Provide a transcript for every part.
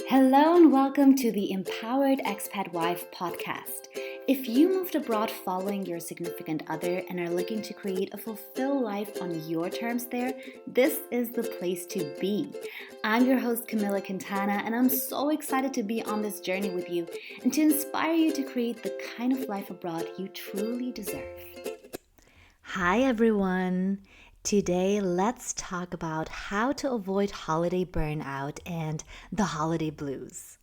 Hello and welcome to the Empowered Expat Wife podcast. If you moved abroad following your significant other and are looking to create a fulfilled life on your terms there, this is the place to be. I'm your host Camilla Quintana and I'm so excited to be on this journey with you and to inspire you to create the kind of life abroad you truly deserve. Hi everyone! Today, let's talk about how to avoid holiday burnout and the holiday blues.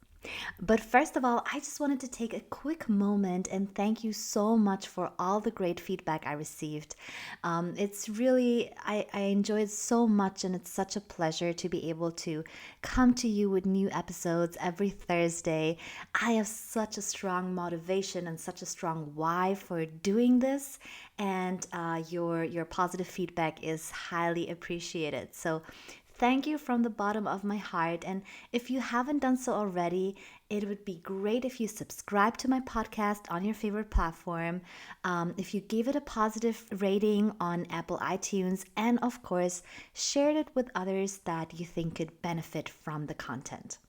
But first of all, I just wanted to take a quick moment and thank you so much for all the great feedback I received. It's really, I enjoyed so much, and it's such a pleasure to be able to come to you with new episodes every Thursday. I have such a strong motivation and such a strong why for doing this, and your positive feedback is highly appreciated. So thank you from the bottom of my heart. And if you haven't done so already, it would be great if you subscribe to my podcast on your favorite platform, if you gave it a positive rating on Apple iTunes, and of course, shared it with others that you think could benefit from the content.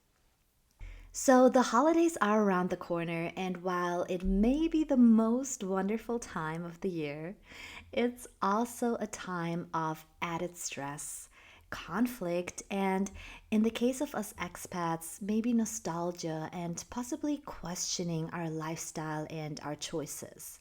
So, the holidays are around the corner, and while it may be the most wonderful time of the year, it's also a time of added stress, conflict, and in the case of us expats, maybe nostalgia and possibly questioning our lifestyle and our choices.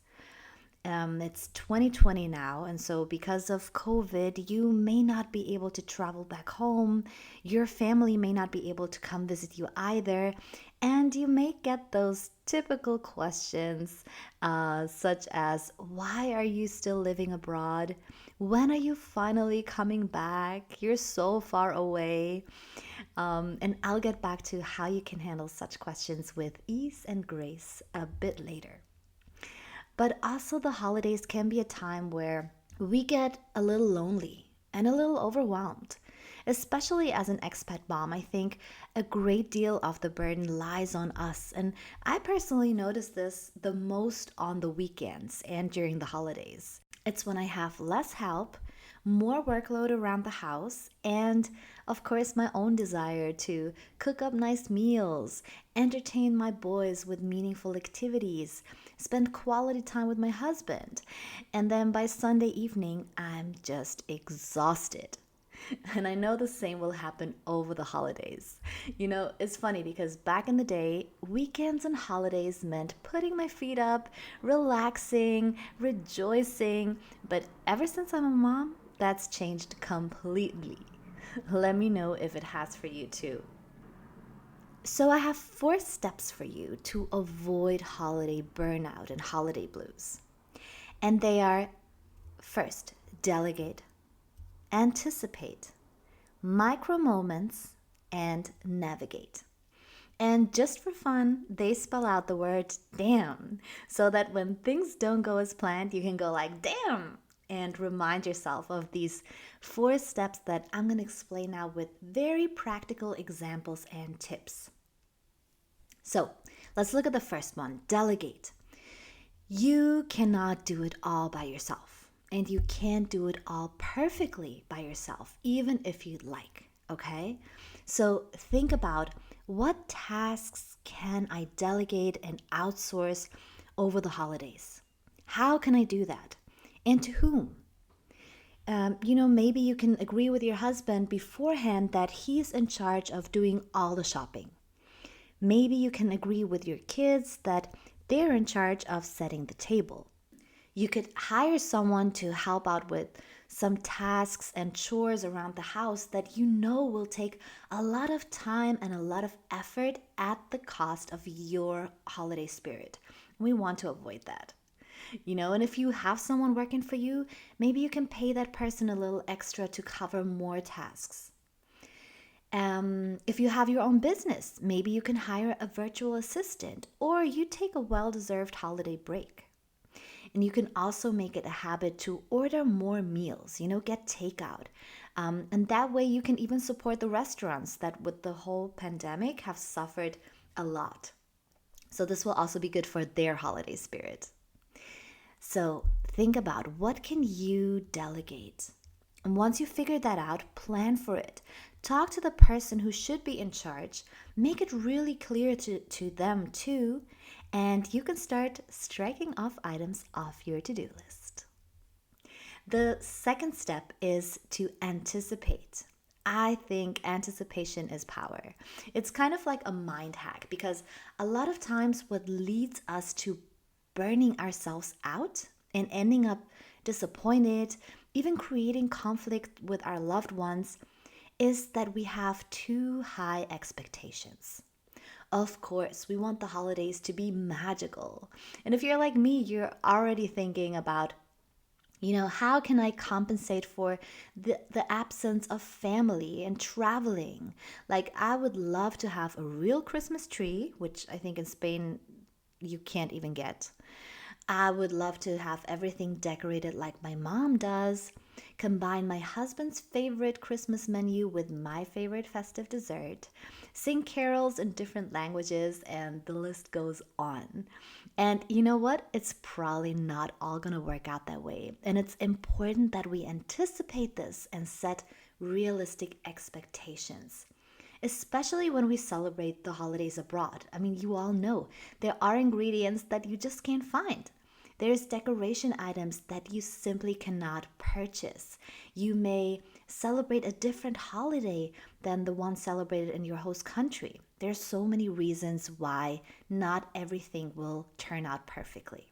It's 2020 now, and so because of COVID, you may not be able to travel back home. Your family may not be able to come visit you either, and you may get those typical questions, such as, why are you still living abroad? When are you finally coming back? You're so far away. And I'll get back to how you can handle such questions with ease and grace a bit later. But also, the holidays can be a time where we get a little lonely and a little overwhelmed. Especially as an expat mom, I think a great deal of the burden lies on us. And I personally notice this the most on the weekends and during the holidays. It's when I have less help, more workload around the house, and of course, my own desire to cook up nice meals, entertain my boys with meaningful activities, spend quality time with my husband. And then by Sunday evening, I'm just exhausted. And I know the same will happen over the holidays. You know, it's funny because back in the day, weekends and holidays meant putting my feet up, relaxing, rejoicing. But ever since I'm a mom, that's changed completely. Let me know if it has for you too. So, I have 4 steps for you to avoid holiday burnout and holiday blues. And they are: first, delegate, anticipate, micro moments, and navigate. And just for fun, they spell out the word damn, so that when things don't go as planned, you can go like, damn, and remind yourself of these 4 steps that I'm going to explain now with very practical examples and tips. So let's look at the first one: delegate. You cannot do it all by yourself, and you can't do it all perfectly by yourself, even if you'd like, okay? So think about, what tasks can I delegate and outsource over the holidays? How can I do that? And to whom? Maybe you can agree with your husband beforehand that he's in charge of doing all the shopping. Maybe you can agree with your kids that they're in charge of setting the table. You could hire someone to help out with some tasks and chores around the house that you know will take a lot of time and a lot of effort at the cost of your holiday spirit. We want to avoid that. And if you have someone working for you, maybe you can pay that person a little extra to cover more tasks. If you have your own business, maybe you can hire a virtual assistant, or you take a well-deserved holiday break. And you can also make it a habit to order more meals, get takeout. And that way you can even support the restaurants that with the whole pandemic have suffered a lot. So this will also be good for their holiday spirit. So think about, what can you delegate? And once you figure that out, plan for it. Talk to the person who should be in charge, make it really clear to them too, and you can start striking off items off your to do list. The second step is to anticipate. I think anticipation is power. It's kind of like a mind hack because a lot of times what leads us to burning ourselves out and ending up disappointed, even creating conflict with our loved ones, is that we have too high expectations. Of course, we want the holidays to be magical. And if you're like me, you're already thinking about, how can I compensate for the absence of family and traveling? Like, I would love to have a real Christmas tree, which I think in Spain you can't even get. I would love to have everything decorated like my mom does, combine my husband's favorite Christmas menu with my favorite festive dessert, sing carols in different languages, and the list goes on. And you know what? It's probably not all going to work out that way. And it's important that we anticipate this and set realistic expectations, especially when we celebrate the holidays abroad. I mean, you all know there are ingredients that you just can't find. There's decoration items that you simply cannot purchase. You may celebrate a different holiday than the one celebrated in your host country. There's so many reasons why not everything will turn out perfectly.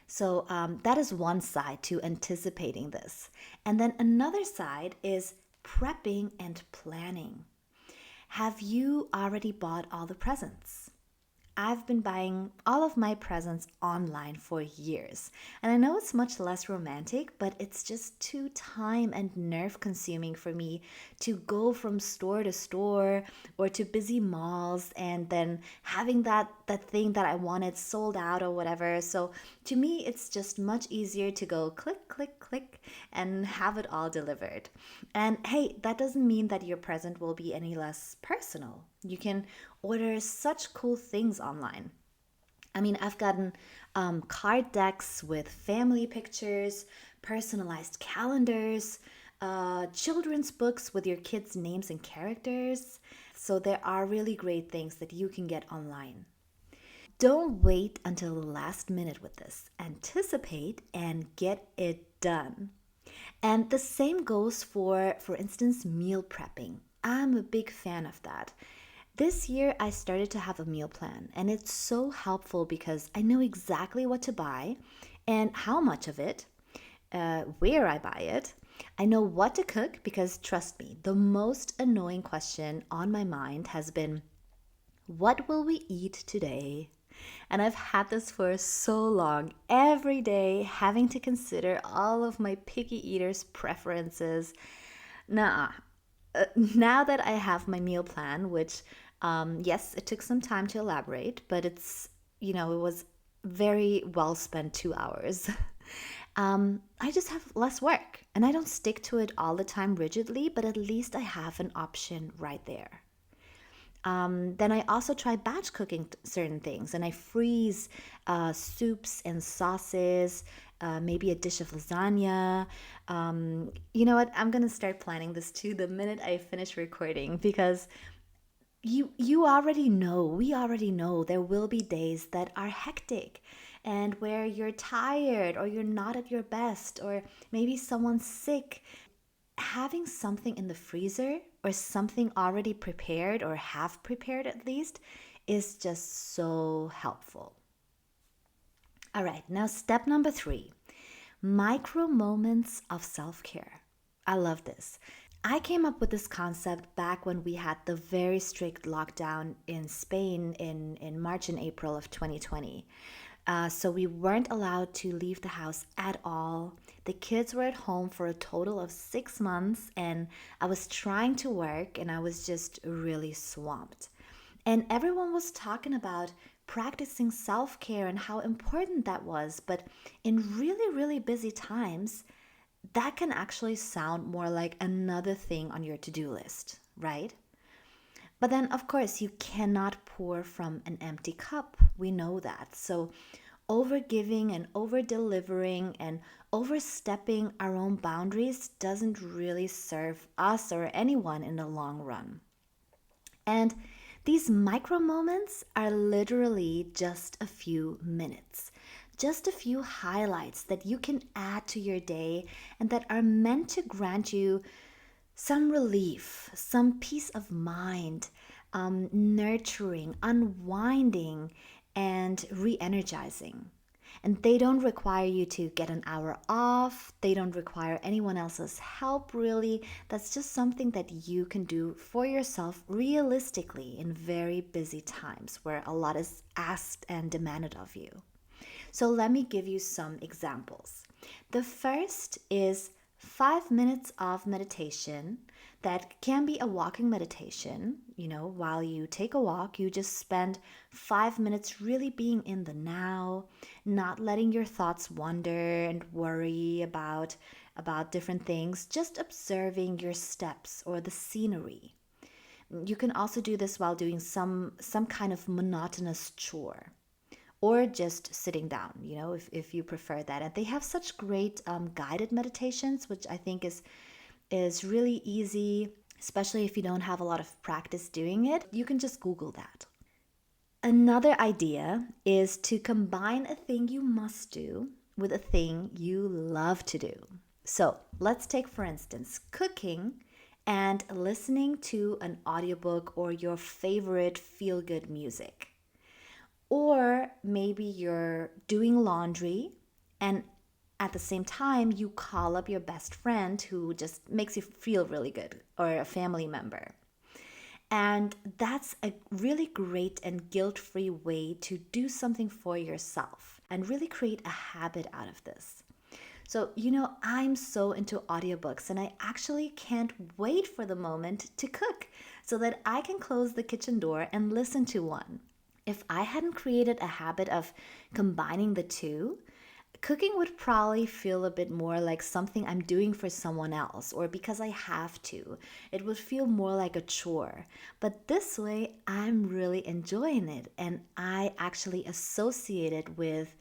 So that is one side to anticipating this. And then another side is prepping and planning. Have you already bought all the presents? I've been buying all of my presents online for years. And I know it's much less romantic, but it's just too time and nerve consuming for me to go from store to store or to busy malls and then having that thing that I wanted sold out or whatever. So to me, it's just much easier to go click, click, click and have it all delivered. And hey, that doesn't mean that your present will be any less personal. You can order such cool things online. I mean, I've gotten card decks with family pictures, personalized calendars, children's books with your kids' names and characters. So there are really great things that you can get online. Don't wait until the last minute with this. Anticipate and get it done. And the same goes for instance, meal prepping. I'm a big fan of that. This year, I started to have a meal plan, and it's so helpful because I know exactly what to buy and how much of it, where I buy it. I know what to cook because, trust me, the most annoying question on my mind has been, what will we eat today? And I've had this for so long, every day having to consider all of my picky eaters' preferences. Nah, now that I have my meal plan, which, yes, it took some time to elaborate, but it was very well spent 2 hours. I just have less work and I don't stick to it all the time rigidly, but at least I have an option right there. Then I also try batch cooking certain things and I freeze soups and sauces, maybe a dish of lasagna. You know what? I'm going to start planning this too the minute I finish recording because you already know, we already know there will be days that are hectic and where you're tired or you're not at your best or maybe someone's sick. Having something in the freezer or something already prepared or half prepared at least is just so helpful. All right, now step number 3, micro moments of self-care. I love this. I came up with this concept back when we had the very strict lockdown in Spain in March and April of 2020. So we weren't allowed to leave the house at all. The kids were at home for a total of 6 months, and I was trying to work and I was just really swamped. And everyone was talking about practicing self care and how important that was. But in really, really busy times, that can actually sound more like another thing on your to do list, right? But then, of course, you cannot pour from an empty cup. We know that. So, Overgiving and over delivering and overstepping our own boundaries doesn't really serve us or anyone in the long run. And these micro moments are literally just a few minutes, just a few highlights that you can add to your day and that are meant to grant you some relief, some peace of mind, nurturing, unwinding, and re energizing. And they don't require you to get an hour off. They don't require anyone else's help, really. That's just something that you can do for yourself realistically in very busy times where a lot is asked and demanded of you. So let me give you some examples. The first is 5 minutes of meditation that can be a walking meditation. While you take a walk, you just spend 5 minutes really being in the now, not letting your thoughts wander and worry about different things, just observing your steps or the scenery. You can also do this while doing some kind of monotonous chore or just sitting down, if you prefer that. And they have such great guided meditations, which I think is really easy, especially if you don't have a lot of practice doing it. You can just Google that. Another idea is to combine a thing you must do with a thing you love to do. So let's take, for instance, cooking and listening to an audiobook or your favorite feel-good music. Or maybe you're doing laundry and at the same time you call up your best friend who just makes you feel really good, or a family member. And that's a really great and guilt-free way to do something for yourself and really create a habit out of this. So, I'm so into audiobooks and I actually can't wait for the moment to cook so that I can close the kitchen door and listen to one. If I hadn't created a habit of combining the two, cooking would probably feel a bit more like something I'm doing for someone else or because I have to. It would feel more like a chore. But this way, I'm really enjoying it and I actually associate it with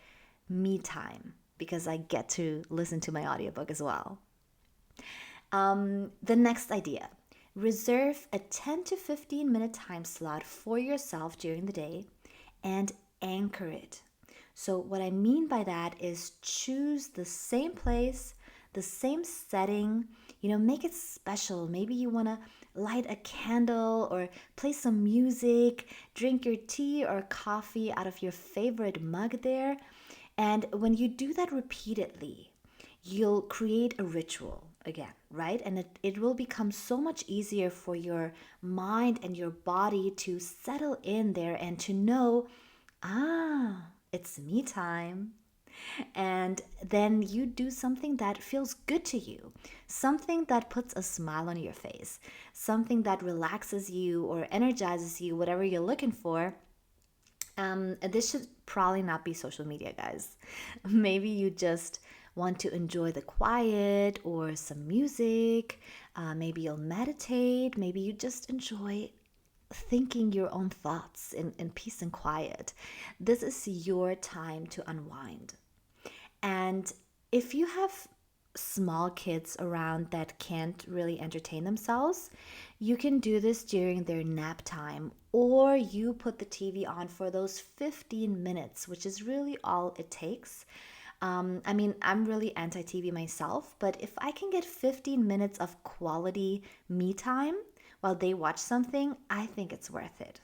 me time because I get to listen to my audiobook as well. The next idea. Reserve a 10 to 15 minute time slot for yourself during the day and anchor it. So what I mean by that is choose the same place, the same setting, make it special. Maybe you want to light a candle or play some music, drink your tea or coffee out of your favorite mug there. And when you do that repeatedly, you'll create a ritual again, right? And it will become so much easier for your mind and your body to settle in there and to know, it's me time. And then you do something that feels good to you, something that puts a smile on your face, something that relaxes you or energizes you, whatever you're looking for. This should probably not be social media, guys. Maybe you just want to enjoy the quiet or some music. Maybe you'll meditate. Maybe you just enjoy thinking your own thoughts in peace and quiet. This is your time to unwind. And if you have small kids around that can't really entertain themselves, you can do this during their nap time, or you put the TV on for those 15 minutes, which is really all it takes. I'm really anti-TV myself, but if I can get 15 minutes of quality me time while they watch something, I think it's worth it.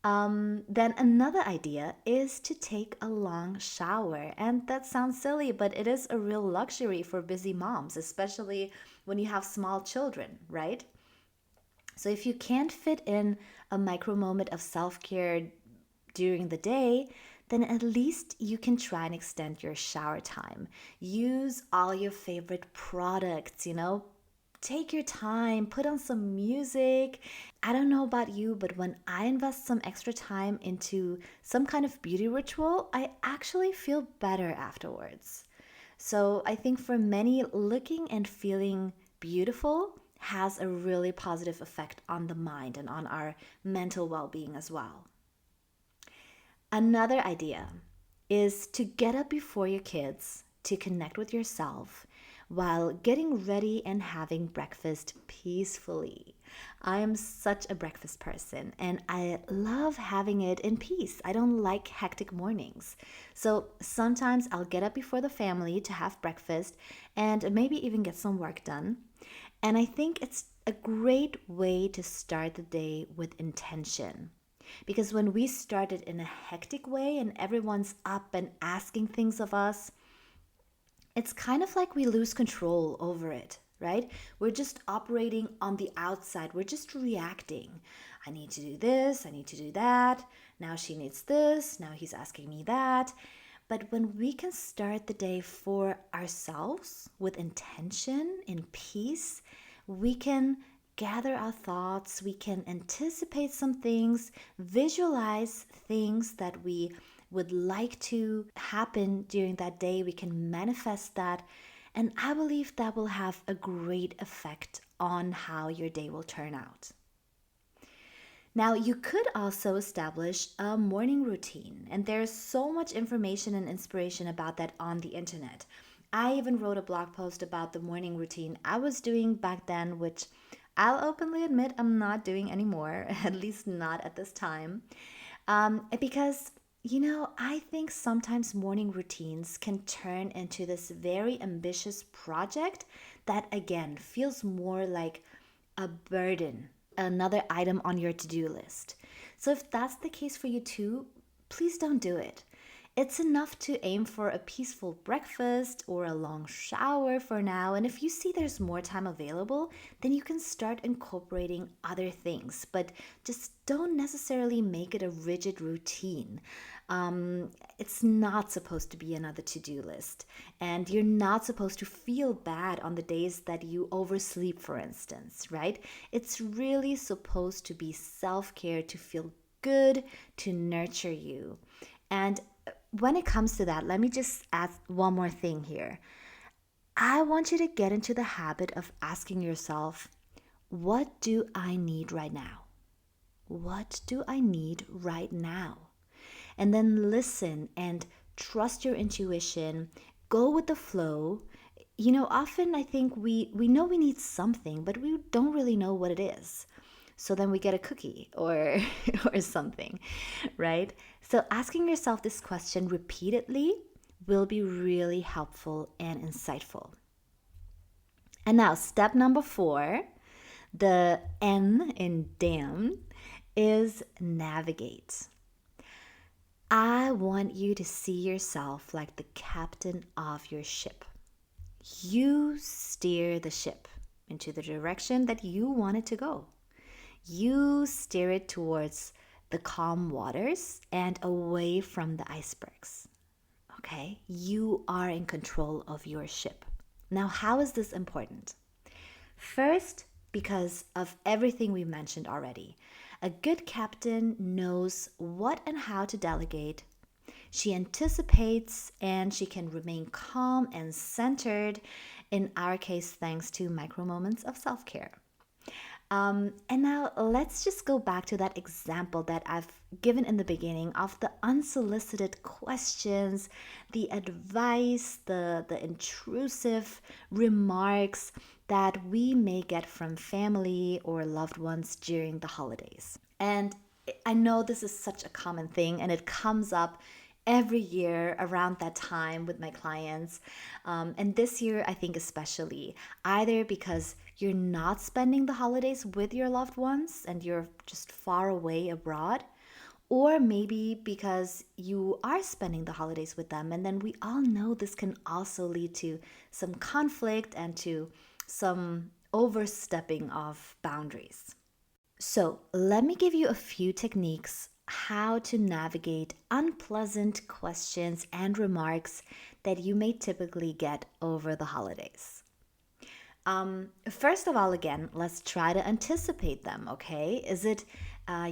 Then another idea is to take a long shower. And that sounds silly, but it is a real luxury for busy moms, especially when you have small children, right? So if you can't fit in a micro moment of self-care during the day, then at least you can try and extend your shower time. Use all your favorite products, take your time, put on some music. I don't know about you, but when I invest some extra time into some kind of beauty ritual, I actually feel better afterwards. So I think for many, looking and feeling beautiful has a really positive effect on the mind and on our mental well-being as well. Another idea is to get up before your kids, to connect with yourself while getting ready and having breakfast peacefully. I am such a breakfast person and I love having it in peace. I don't like hectic mornings. So sometimes I'll get up before the family to have breakfast and maybe even get some work done. And I think it's a great way to start the day with intention. Because when we start it in a hectic way and everyone's up and asking things of us, it's kind of like we lose control over it, right? We're just operating on the outside. We're just reacting. I need to do this. I need to do that. Now she needs this. Now he's asking me that. But when we can start the day for ourselves with intention, in peace, we can gather our thoughts, we can anticipate some things, visualize things that we would like to happen during that day. We can manifest that. And I believe that will have a great effect on how your day will turn out. Now, you could also establish a morning routine, and there's so much information and inspiration about that on the internet. I even wrote a blog post about the morning routine I was doing back then, which I'll openly admit I'm not doing anymore, at least not at this time. Because, I think sometimes morning routines can turn into this very ambitious project that, again, feels more like a burden, another item on your to-do list. So if that's the case for you too, please don't do it. It's enough to aim for a peaceful breakfast or a long shower for now. And if you see there's more time available, then you can start incorporating other things. But just don't necessarily make it a rigid routine. It's not supposed to be another to-do list. And you're not supposed to feel bad on the days that you oversleep, for instance, right? It's really supposed to be self-care, to feel good, to nurture you. And when it comes to that, let me just add one more thing here. I want you to get into the habit of asking yourself, what do I need right now? What do I need right now? And then listen and trust your intuition. Go with the flow. Often I think we know we need something, but we don't really know what it is. So then we get a cookie or or something, right? So asking yourself this question repeatedly will be really helpful and insightful. And now step number 4, the N in damn, is navigate. I want you to see yourself like the captain of your ship. You steer the ship into the direction that you want it to go. You steer it towards the calm waters and away from the icebergs. Okay? You are in control of your ship. Now, how is this important? First, because of everything we mentioned already. A good captain knows what and how to delegate. She anticipates and she can remain calm and centered, in our case, thanks to micro moments of self-care. And now let's just go back to that example that I've given in the beginning of the unsolicited questions, the advice, the intrusive remarks that we may get from family or loved ones during the holidays. And I know this is such a common thing and it comes up every year around that time with my clients. And this year, I think especially, either because you're not spending the holidays with your loved ones and you're just far away abroad, or maybe because you are spending the holidays with them. And then we all know this can also lead to some conflict and to some overstepping of boundaries. So let me give you a few techniques how to navigate unpleasant questions and remarks that you may typically get over the holidays. First of all, again, let's try to anticipate them, okay? Is it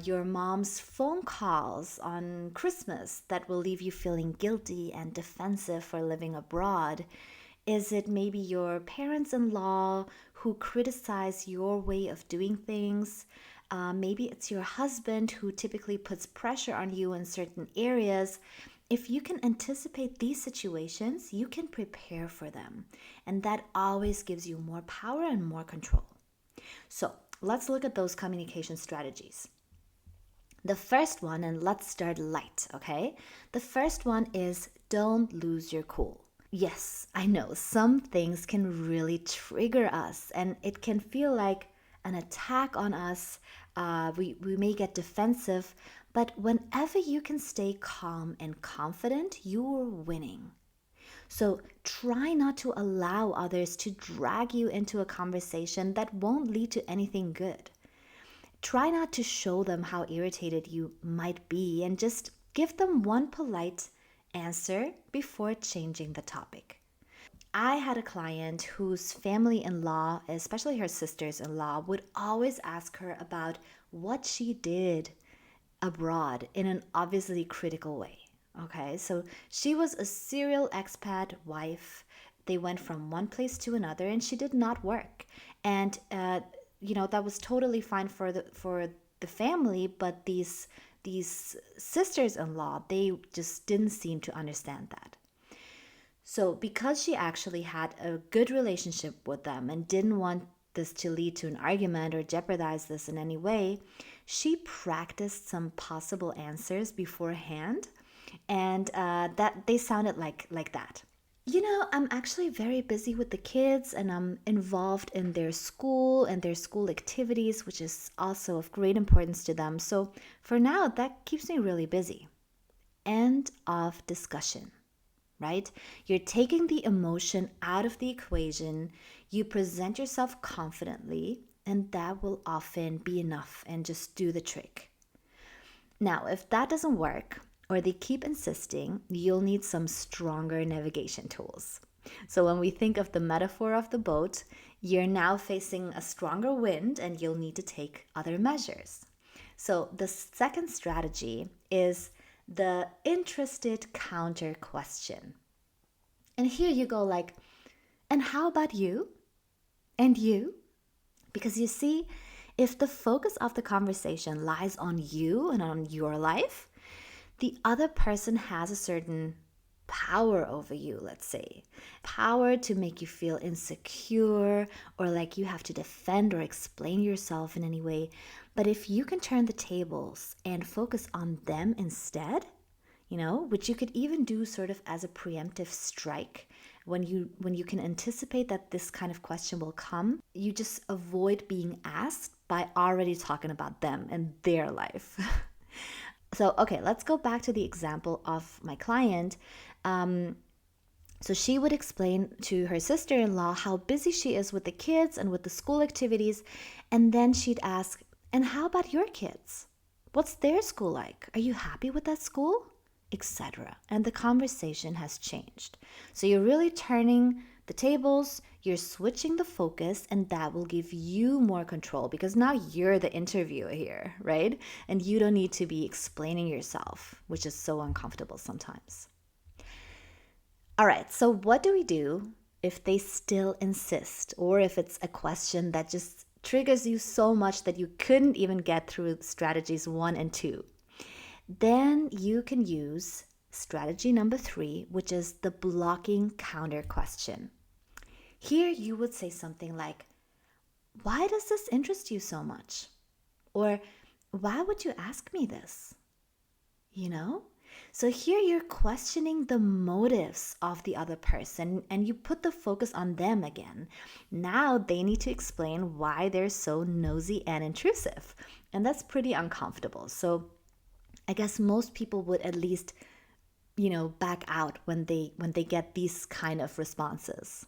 your mom's phone calls on Christmas that will leave you feeling guilty and defensive for living abroad? Is it maybe your parents-in-law who criticize your way of doing things? Maybe it's your husband who typically puts pressure on you in certain areas. If you can anticipate these situations, you can prepare for them. And that always gives you more power and more control. So let's look at those communication strategies. The first one, and let's start light, okay? The first one is don't lose your cool. Yes, I know some things can really trigger us, and it can feel like an attack on us. We may get defensive, but whenever you can stay calm and confident, you're winning. So try not to allow others to drag you into a conversation that won't lead to anything good. Try not to show them how irritated you might be and just give them one polite answer before changing the topic. I had a client whose family in law, especially her sisters in law, would always ask her about what she did abroad in an obviously critical way. Okay, so she was a serial expat wife. They went from one place to another, and she did not work. And that was totally fine for the family, but these sisters-in-law, they just didn't seem to understand that. So, because she actually had a good relationship with them and didn't want this to lead to an argument or jeopardize this in any way, she practiced some possible answers beforehand, and that they sounded like that. I'm actually very busy with the kids, and I'm involved in their school and their school activities, which is also of great importance to them. So for now, that keeps me really busy. End of discussion. Right? You're taking the emotion out of the equation. You present yourself confidently, and that will often be enough and just do the trick. Now, if that doesn't work or they keep insisting, you'll need some stronger navigation tools. So, when we think of the metaphor of the boat, you're now facing a stronger wind and you'll need to take other measures. So, the second strategy is the interested counter question. And here you go like, and how about you? And you? Because you see, if the focus of the conversation lies on you and on your life, the other person has a certain power over you, let's say. Power to make you feel insecure or like you have to defend or explain yourself in any way. But if you can turn the tables and focus on them instead, which you could even do sort of as a preemptive strike. When you can anticipate that this kind of question will come, you just avoid being asked by already talking about them and their life. So, okay, let's go back to the example of my client. So she would explain to her sister-in-law how busy she is with the kids and with the school activities, and then she'd ask, and how about your kids? What's their school like? Are you happy with that school? Etc. And the conversation has changed. So you're really turning the tables, you're switching the focus, and that will give you more control because now you're the interviewer here, right? And you don't need to be explaining yourself, which is so uncomfortable sometimes. All right, so what do we do if they still insist, or if it's a question that just triggers you so much that you couldn't even get through strategies 1 and 2? Then you can use strategy number 3, which is the blocking counter question. Here you would say something like, why does this interest you so much? Or why would you ask me this? So here you're questioning the motives of the other person and you put the focus on them again. Now they need to explain why they're so nosy and intrusive. And that's pretty uncomfortable. So I guess most people would at least, back out when they get these kind of responses.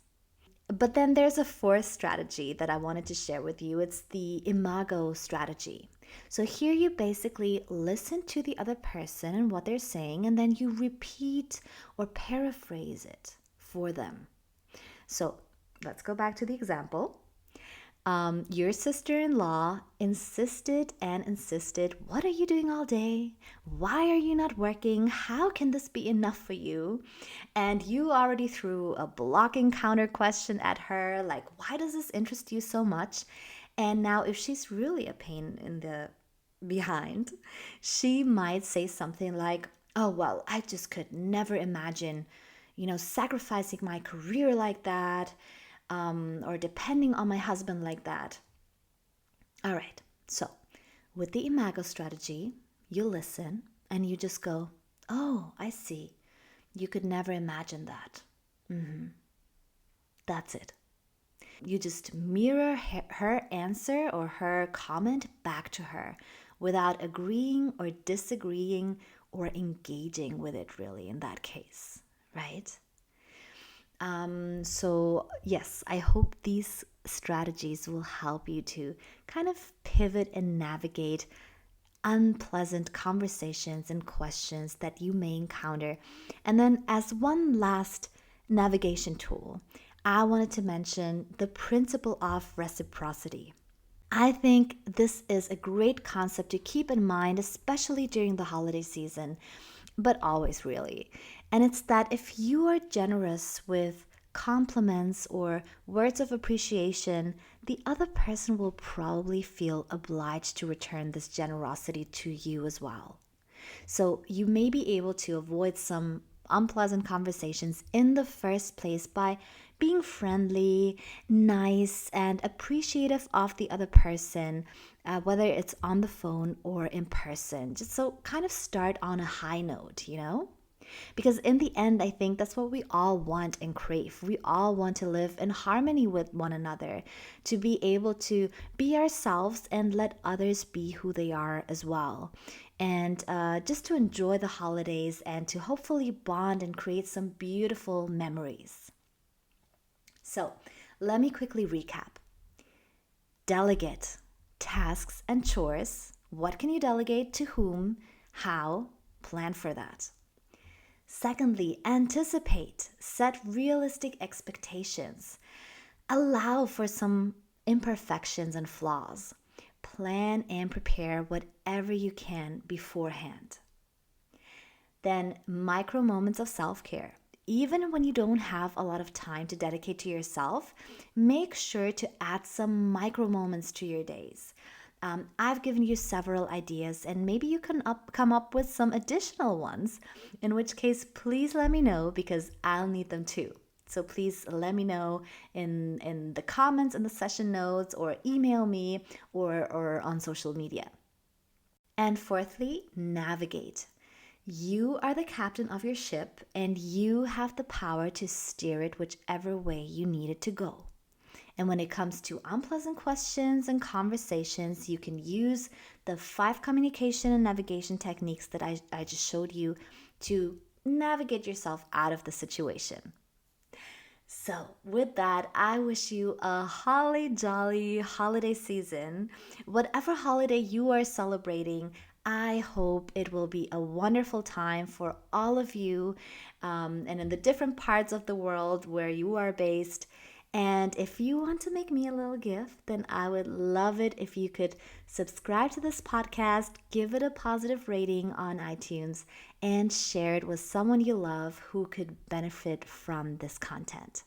But then there's a fourth strategy that I wanted to share with you. It's the imago strategy. So here you basically listen to the other person and what they're saying, and then you repeat or paraphrase it for them. So let's go back to the example. Your sister-in-law insisted and insisted, what are you doing all day? Why are you not working? How can this be enough for you? And you already threw a blocking counter question at her, like, why does this interest you so much? And now if she's really a pain in the behind, she might say something like, oh, well, I just could never imagine, sacrificing my career like that, or depending on my husband like that. All right, so with the Imago strategy, you listen and you just go, oh, I see. You could never imagine that. That's it. You just mirror her answer or her comment back to her without agreeing or disagreeing or engaging with it, really, in that case, right? So, yes, I hope these strategies will help you to kind of pivot and navigate unpleasant conversations and questions that you may encounter. And then, as one last navigation tool, I wanted to mention the principle of reciprocity. I think this is a great concept to keep in mind, especially during the holiday season, but always really. And it's that if you are generous with compliments or words of appreciation, the other person will probably feel obliged to return this generosity to you as well. So you may be able to avoid some unpleasant conversations in the first place by being friendly, nice, and appreciative of the other person, whether it's on the phone or in person. Just so kind of start on a high note. Because in the end, I think that's what we all want and crave. We all want to live in harmony with one another, to be able to be ourselves and let others be who they are as well. And just to enjoy the holidays and to hopefully bond and create some beautiful memories. So, let me quickly recap. Delegate tasks and chores. What can you delegate to whom? How? Plan for that. Secondly, anticipate, set realistic expectations, allow for some imperfections and flaws, plan and prepare whatever you can beforehand. Then, micro moments of self care. Even when you don't have a lot of time to dedicate to yourself, make sure to add some micro moments to your days. I've given you several ideas, and maybe you can come up with some additional ones, in which case, please let me know because I'll need them too. So please let me know in the comments in the session notes, or email me, or on social media. And fourthly, navigate. You are the captain of your ship, and you have the power to steer it whichever way you need it to go. And when it comes to unpleasant questions and conversations, you can use the 5 communication and navigation techniques that I just showed you to navigate yourself out of the situation. So, with that, I wish you a holly jolly holiday season. Whatever holiday you are celebrating, I hope it will be a wonderful time for all of you, and in the different parts of the world where you are based. And if you want to make me a little gift, then I would love it if you could subscribe to this podcast, give it a positive rating on iTunes, and share it with someone you love who could benefit from this content.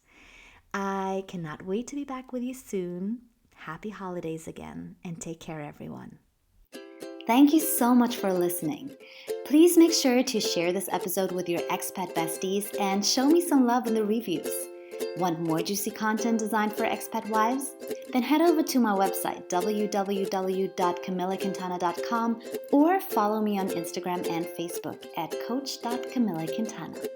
I cannot wait to be back with you soon. Happy holidays again, and take care, everyone. Thank you so much for listening. Please make sure to share this episode with your expat besties and show me some love in the reviews. Want more juicy content designed for expat wives? Then head over to my website, www.camillaquintana.com, or follow me on Instagram and Facebook at coach.camillaquintana.